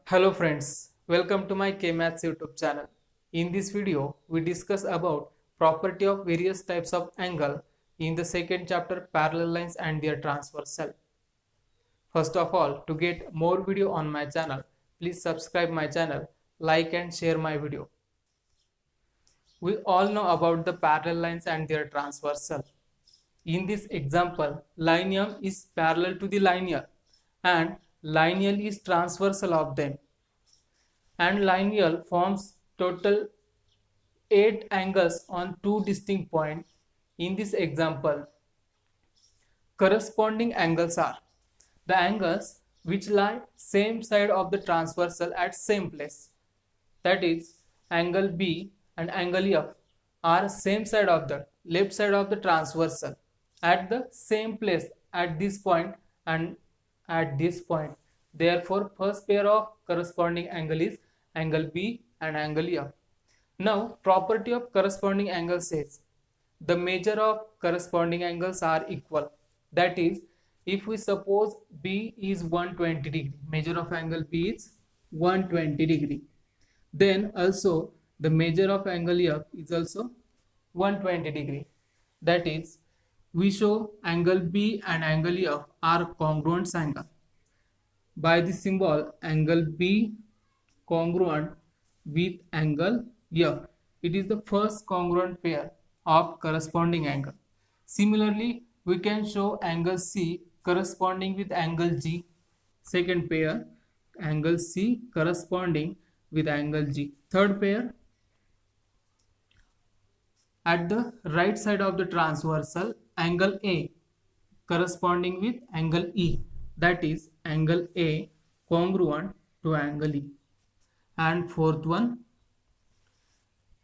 Hello friends, welcome to my K-Maths YouTube channel. In this video, we discuss about property of various types of angle in the second chapter, parallel lines and their transversal. First of all, to get more video on my channel, please subscribe my channel, like and share my video. We all know about the parallel lines and their transversal. In this example, linear is parallel to the linear and lineal is transversal of them, and lineal forms total 8 angles on 2 distinct points. In this example, corresponding angles are the angles which lie same side of the transversal at same place, that is angle B and angle F are same side of the left side of the transversal at the same place at this point and at this point. Therefore, first pair of corresponding angle is angle B and angle F. Now, property of corresponding angle says the measure of corresponding angles are equal. That is, if we suppose B is 120 degree, measure of angle B is 120 degree. Then also the measure of angle F is also 120 degree. That is, we show angle B and angle F are congruent angle by the symbol angle B congruent with angle F. It is the first congruent pair of corresponding angle. Similarly, we can show angle C corresponding with angle G. Second pair, angle C corresponding with angle G. Third pair, at the right side of the transversal, angle A corresponding with angle E. That is angle A congruent to angle E. And fourth one,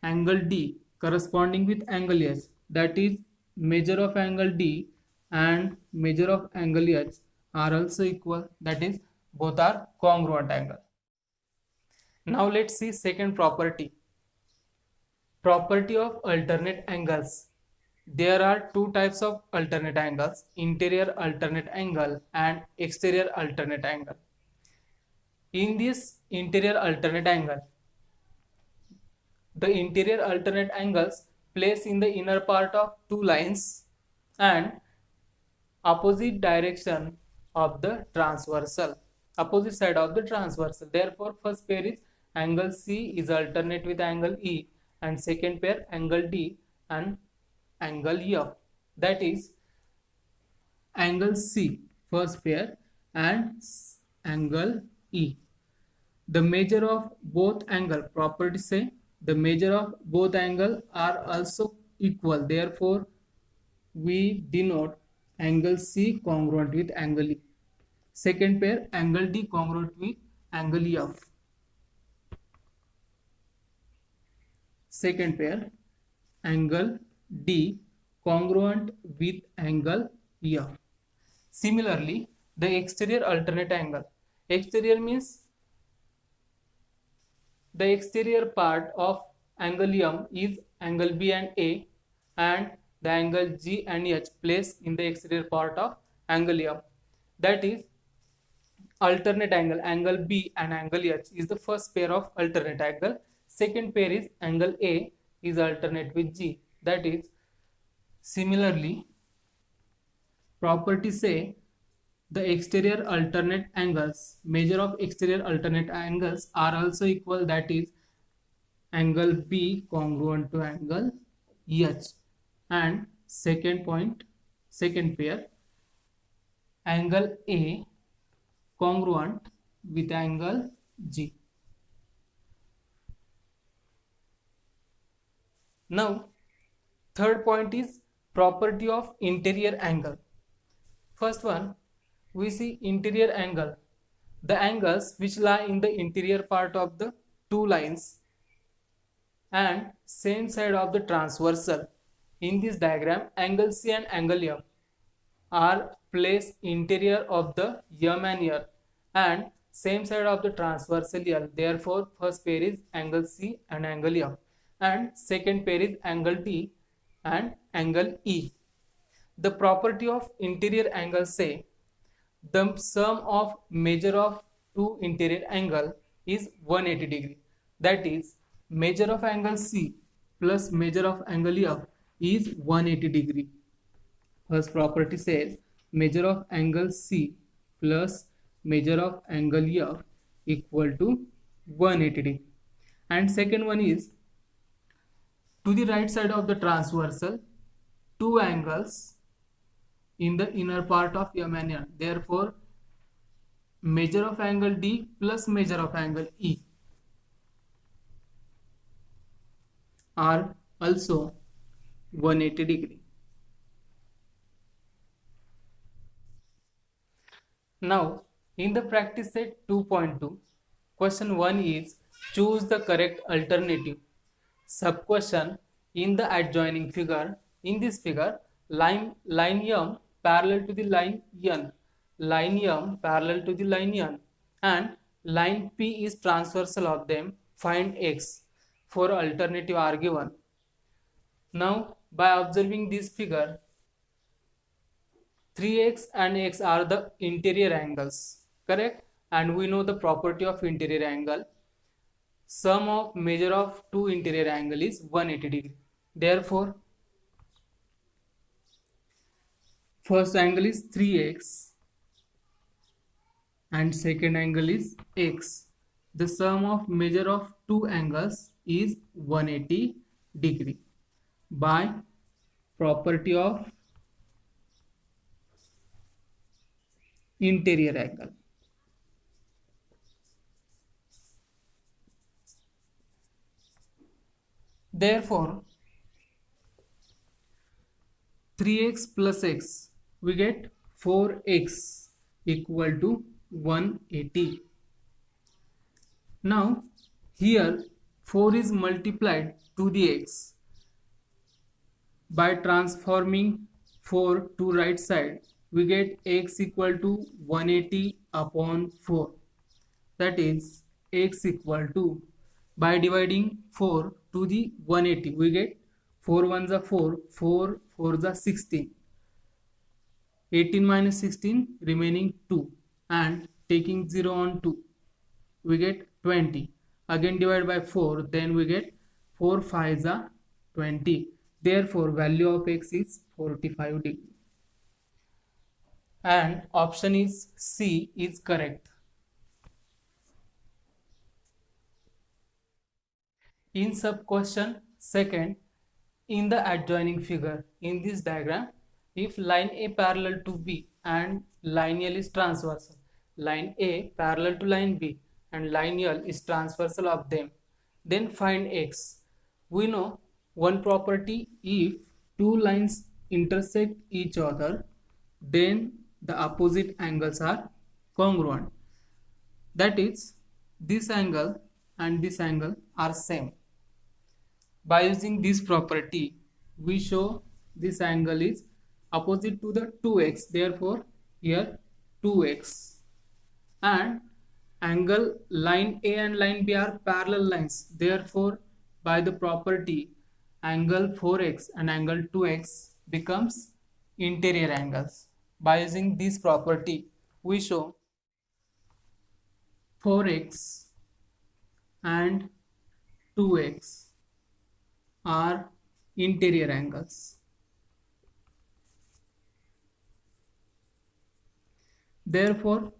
angle D corresponding with angle H, that is measure of angle D and measure of angle H are also equal, that is both are congruent angle. Now let's see second property, property of alternate angles. There are two types of alternate angles, interior alternate angle and exterior alternate angle. In this interior alternate angle, the interior alternate angles place in the inner part of two lines and opposite direction of the transversal, opposite side of the transversal. Therefore, first pair is angle C is alternate with angle E and second pair angle D and angle F. That is angle C first pair and angle E. The measure of both angle, property say the measure of both angle are also equal. Therefore, we denote angle C congruent with angle E. Second pair angle D congruent with angle F. Second pair angle D congruent with angle F. Similarly, the exterior alternate angle. Exterior means the exterior part of angle M is angle B and A, and the angle G and H placed in the exterior part of angle M. That is alternate angle, angle B and angle H is the first pair of alternate angle. Second pair is angle A is alternate with G. That is similarly, property say the exterior alternate angles, measure of exterior alternate angles are also equal, that is angle B congruent to angle H. And second point, second pair angle A congruent with angle G. Now third point is property of interior angle. First one, we see interior angle, the angles which lie in the interior part of the two lines and same side of the transversal. In this diagram, angle C and angle M are placed interior of the M and L and same side of the transversal L. Therefore, first pair is angle C and angle M and second pair is angle D and angle E. The property of interior angle say the sum of measure of two interior angle is 180 degree. That is, measure of angle C plus measure of angle F is 180 degree. First property says measure of angle C plus measure of angle F equal to 180 degree. And second one is, to the right side of the transversal, two angles in the inner part of M and N. Therefore, measure of angle D plus measure of angle E are also 180 degree. Now, in the practice set 2.2, question 1 is choose the correct alternative. Sub question, in the adjoining figure, in this figure, line M parallel to the line N, line M parallel to the line N, and line P is transversal of them. Find X. For alternative are given. Now, by observing this figure, 3x and x are the interior angles, correct? And we know the property of interior angle. Sum of measure of two interior angle is 180 degree. Therefore, first angle is 3x and second angle is x. The sum of measure of two angles is 180 degree by property of interior angle. Therefore, 3x plus x, we get 4x equal to 180. Now, here 4 is multiplied to the x. By transforming 4 to right side, we get x equal to 180 upon 4. That is x equal to, by dividing 4 to the 180, we get 4 ones are 4, 4 fours are 16. 18 minus 16 remaining 2, and taking 0 on 2, we get 20. Again divide by 4, then we get 4 5s are 20. Therefore, value of x is 45 degree. And option is C is correct. In sub question second, in the adjoining figure, in this diagram, if line A parallel to B and line L is transversal, line A parallel to line B and line L is transversal of them, then find x. We know one property, if two lines intersect each other, then the opposite angles are congruent. That is, this angle and this angle are same. By using this property, we show this angle is opposite to the 2x. Therefore, here 2x. And angle line A and line B are parallel lines. Therefore, by the property, angle 4x and angle 2x becomes interior angles. By using this property, we show 4x and 2x are interior angles. Therefore,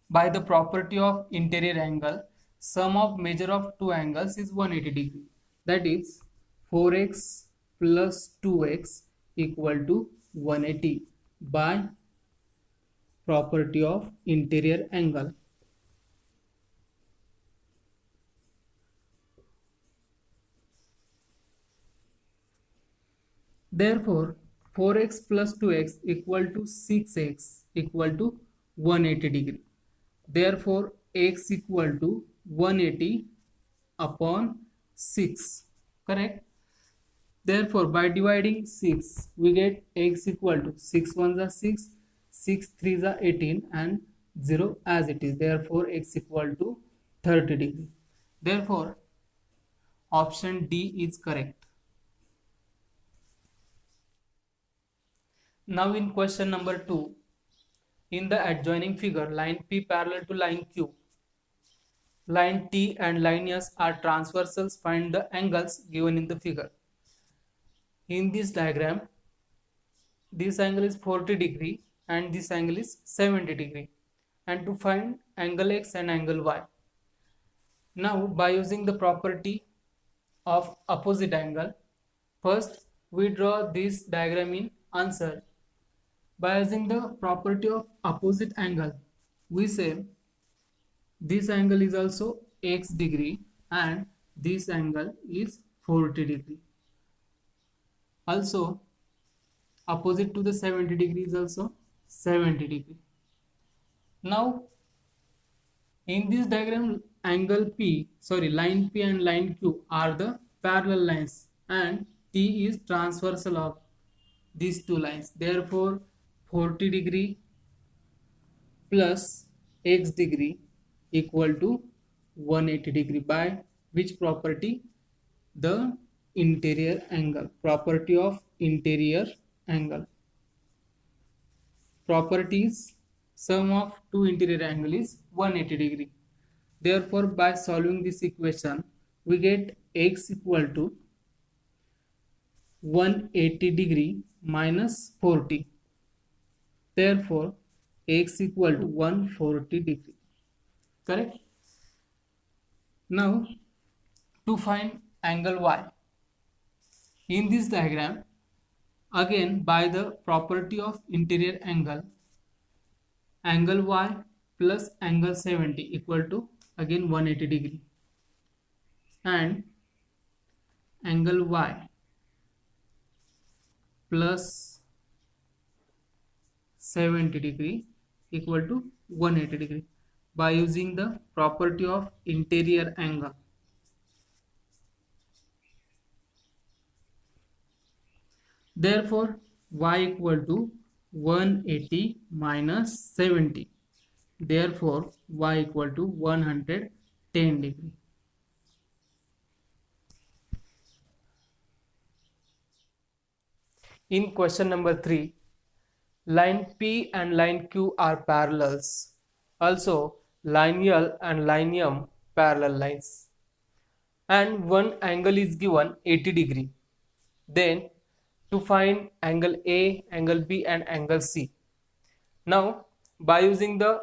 by the property of interior angle, sum of measure of two angles is 180 degree. That is 4x plus 2x equal to 180 by property of interior angle. Therefore, 4x plus 2x equal to 6x equal to 180 degree. Therefore, x equal to 180 upon 6. Correct? Therefore, by dividing 6, we get x equal to 6 1s are 6, 6 3s are 18, and 0 as it is. Therefore, x equal to 30 degree. Therefore, option D is correct. Now in question number 2, in the adjoining figure, line P parallel to line Q, line T and line S are transversals. Find the angles given in the figure. In this diagram, this angle is 40 degree and this angle is 70 degree. And to find angle X and angle Y. Now by using the property of opposite angle, first we draw this diagram in answer. By using the property of opposite angle, we say this angle is also x degree and this angle is 40 degree. Also opposite to the 70 degree is also 70 degree. Now in this diagram, line P and line Q are the parallel lines and T is transversal of these two lines. Therefore 40 degree plus x degree equal to 180 degree. By which property? The interior angle. Property of interior angle. Properties: sum of two interior angle is 180 degree. Therefore by solving this equation, we get x equal to 180 degree minus 40. Therefore x equal to 140 degree. Correct? Now to find angle Y. In this diagram, again by the property of interior angle, angle Y plus angle 70 equal to again 180 degree and angle Y plus 70 degree equal to 180 degree by using the property of interior angle. Therefore y equal to 180 minus 70. Therefore y equal to 110 degree. In question number 3, line P and line Q are parallels. Also line L and line M parallel lines. And one angle is given 80 degree. Then to find angle A, angle B and angle C. Now by using the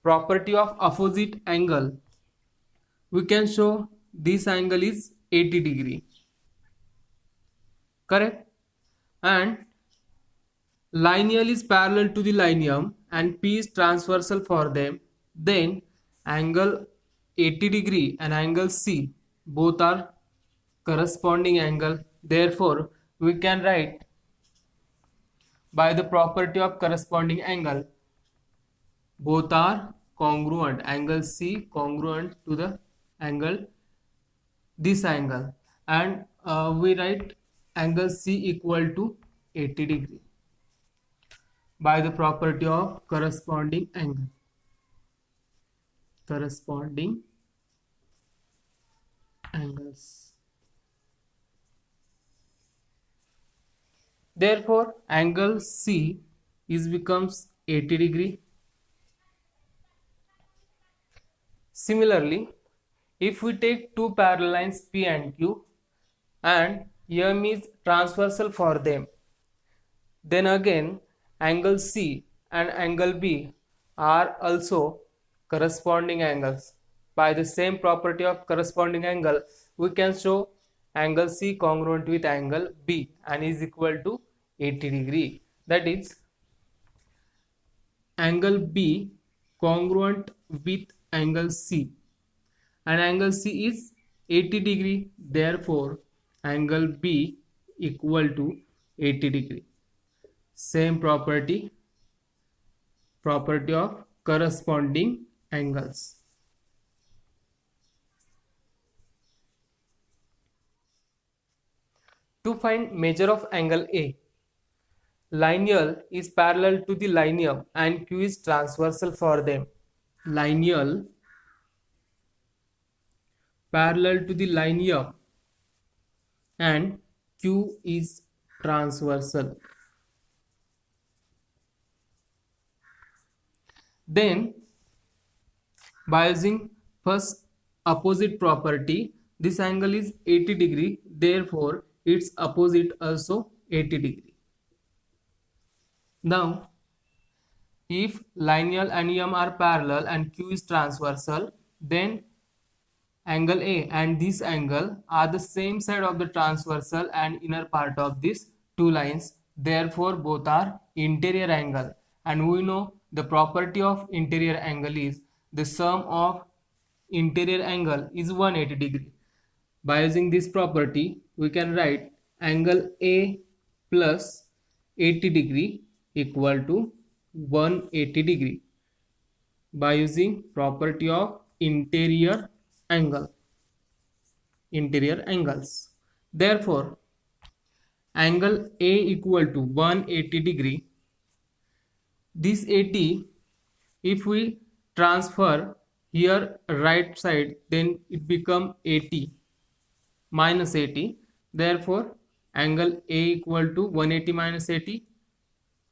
property of opposite angle, we can show this angle is 80 degree. Correct? And line L is parallel to the line M and P is transversal for them. Then angle 80 degree and angle C both are corresponding angle. Therefore we can write by the property of corresponding angle, both are congruent. Angle C congruent to the angle, this angle, and we write angle C equal to 80 degree by the property of corresponding angle. Corresponding angles. Therefore angle C is becomes 80 degree. Similarly, if we take two parallel lines P and Q and M is transversal for them, then again angle C and angle B are also corresponding angles. By the same property of corresponding angle, we can show angle C congruent with angle B and is equal to 80 degree. That is, angle B congruent with angle C and angle C is 80 degree. Therefore angle B equal to 80 degree. Same property of corresponding angles. To find measure of angle A, line L is parallel to the line M and Q is transversal for them. Line L parallel to the line M and Q is transversal. Then by using first opposite property, this angle is 80 degree, therefore its opposite also 80 degree. Now if lineal and EM are parallel and Q is transversal, then angle A and this angle are the same side of the transversal and inner part of these two lines. Therefore, both are interior angle. And we know the property of interior angle is the sum of interior angle is 180 degree. By using this property, we can write angle A plus 80 degree equal to 180 degree by using property of interior angles. Therefore, angle A equal to 180 degree. This 80, if we transfer here right side, then it become 80 minus 80. Therefore, angle A equal to 180 minus 80,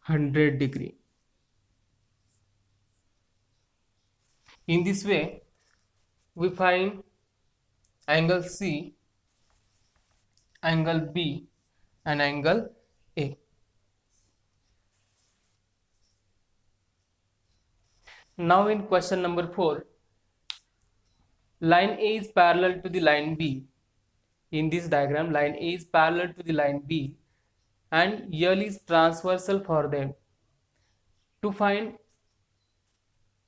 100 degree. In this way, we find angle C, angle B and angle A. Now in question number 4, line A is parallel to the line B. In this diagram, line A is parallel to the line B and L is transversal for them. To find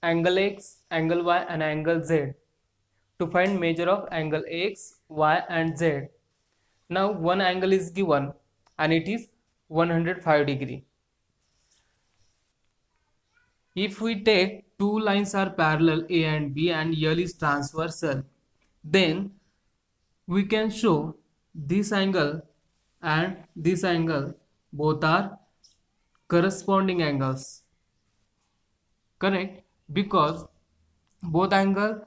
angle X, angle Y and angle Z. To find measure of angle X, Y and Z. Now one angle is given and it is 105 degree. If we take two lines are parallel A and B and L is transversal, then we can show this angle and this angle both are corresponding angles. Correct? Because both angles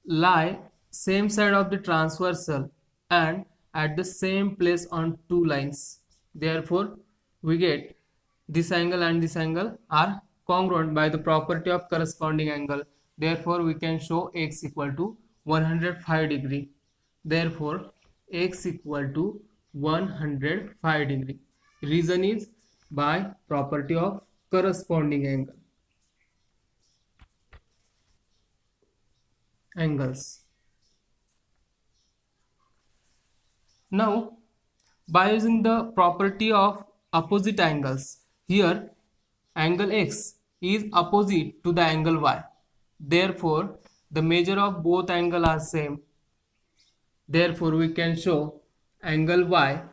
lie same side of the transversal and at the same place on two lines. Therefore, we get this angle and this angle are congruent by the property of corresponding angle. Therefore, we can show X equal to 105 degree. Therefore, X equal to 105 degree. Reason is by property of corresponding angles. Now, by using the property of opposite angles, here angle X is opposite to the angle Y. Therefore, the measure of both angles are same. Therefore, we can show angle Y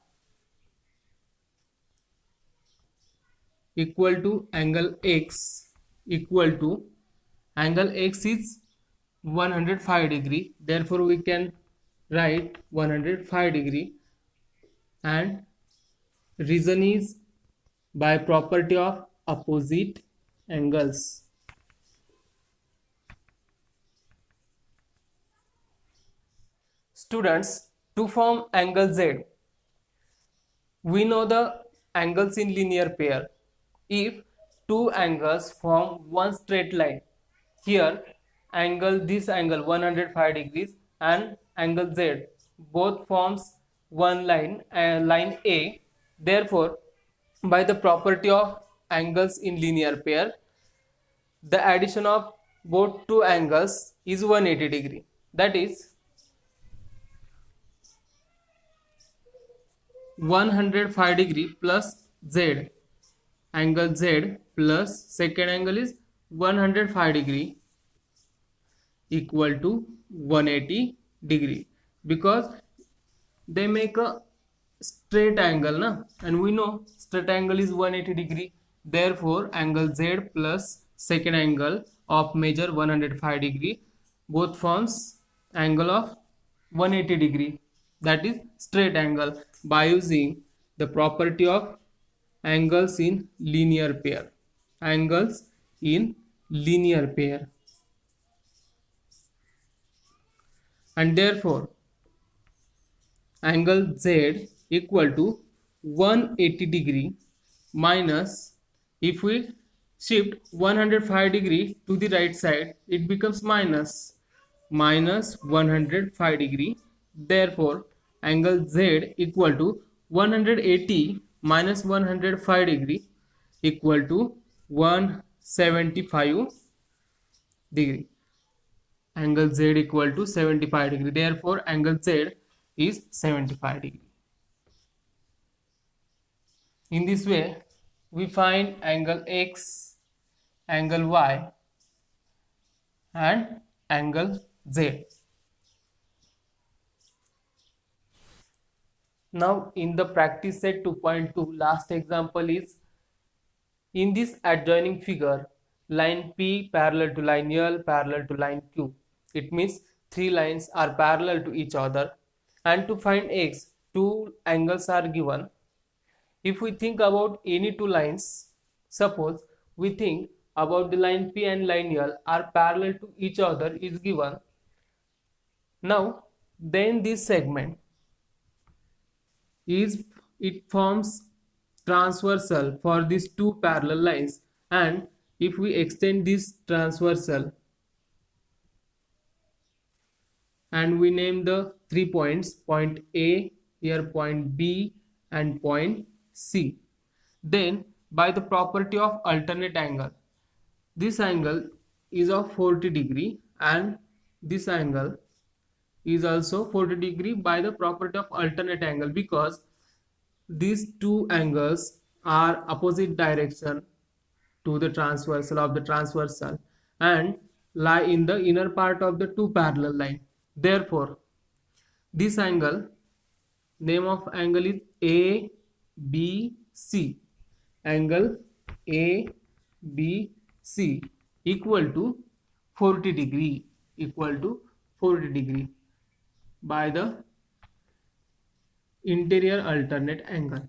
equal to angle X equal to angle X is 105 degree. Therefore, we can write 105 degree and reason is by property of opposite angles. Students, to form angle Z, we know the angles in linear pair. If two angles form one straight line, here this angle 105 degrees and angle Z both forms one line, line A. Therefore, by the property of angles in linear pair, the addition of both two angles is 180 degree. That is 105 degree plus Z, angle Z plus second angle is 105 degree equal to 180 degree, because they make a straight angle and we know straight angle is 180 degree. Therefore, angle Z plus second angle of measure 105 degree both forms angle of 180 degree, that is straight angle, by using the property of angles in linear pair. Angles in linear pair. And therefore, angle Z equal to 180 degree minus, if we shift 105 degree to the right side, it becomes minus 105 degree. Therefore, angle Z equal to 180 minus 105 degree equal to 175 degree. Angle Z equal to 75 degree. Therefore, angle Z is 75 degree. In this way, we find angle X, angle Y and angle Z. Now in the practice set 2.2, last example is, in this adjoining figure, line P parallel to line L parallel to line Q. It means three lines are parallel to each other, and to find X, two angles are given. If we think about any two lines, suppose we think about the line P and line L are parallel to each other is given. Now then this segment it forms transversal for these two parallel lines, and if we extend this transversal and we name the 3 points, point A, here point B and point C, then by the property of alternate angle, this angle is of 40 degree and this angle is also 40 degree by the property of alternate angle, because these two angles are opposite direction to the transversal of the transversal and lie in the inner part of the two parallel line. Therefore, this angle, name of angle is ABC. Angle ABC equal to 40 degree, by the interior alternate angle.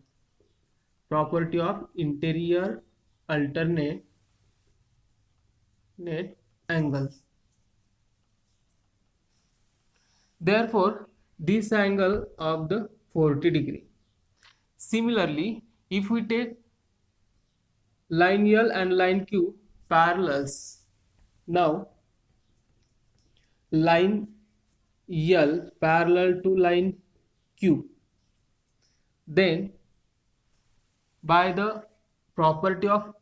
Property of interior alternate angles. Therefore, this angle of the 40 degree. Similarly, if we take line L and line Q parallels, now line L parallel to line Q, then by the property of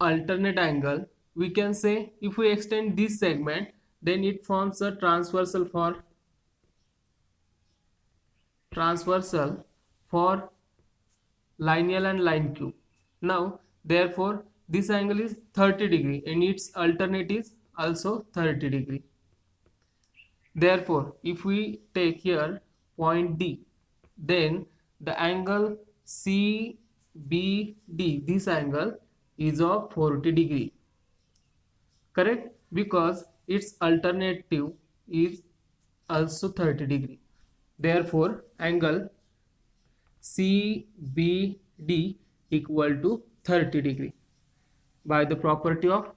alternate angle, we can say if we extend this segment, then it forms a transversal for line L and line Q. Now therefore this angle is 30 degree and its alternate is also 30 degree. Therefore, if we take here point D, then the angle CBD, this angle is of 40 degree. Correct? Because its alternative is also 30 degree. Therefore, angle CBD equal to 30 degree by the property of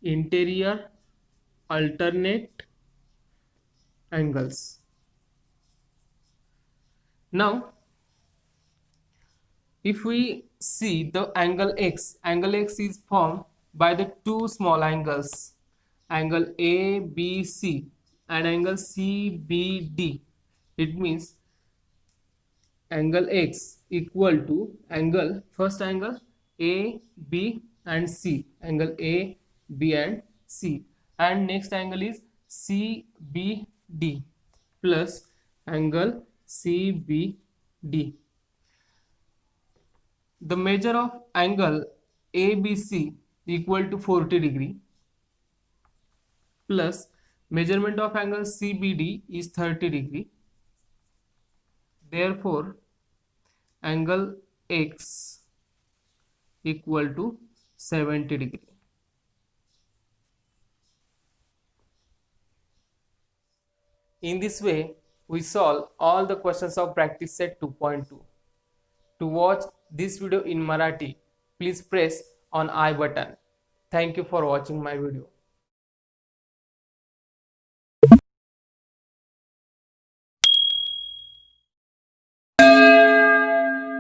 interior alternate angles. Now, if we see the angle X is formed by the two small angles, angle ABC and angle CBD. It means angle X equal to angle, first angle A, B and C, angle A, B and C, and next angle is CBD plus angle CBD. The measure of angle ABC equal to 40 degree plus measurement of angle CBD is 30 degree. Therefore, angle X equal to 70 degree. In this way, we solve all the questions of practice set 2.2. To watch this video in Marathi, please press on I button. Thank you for watching my video.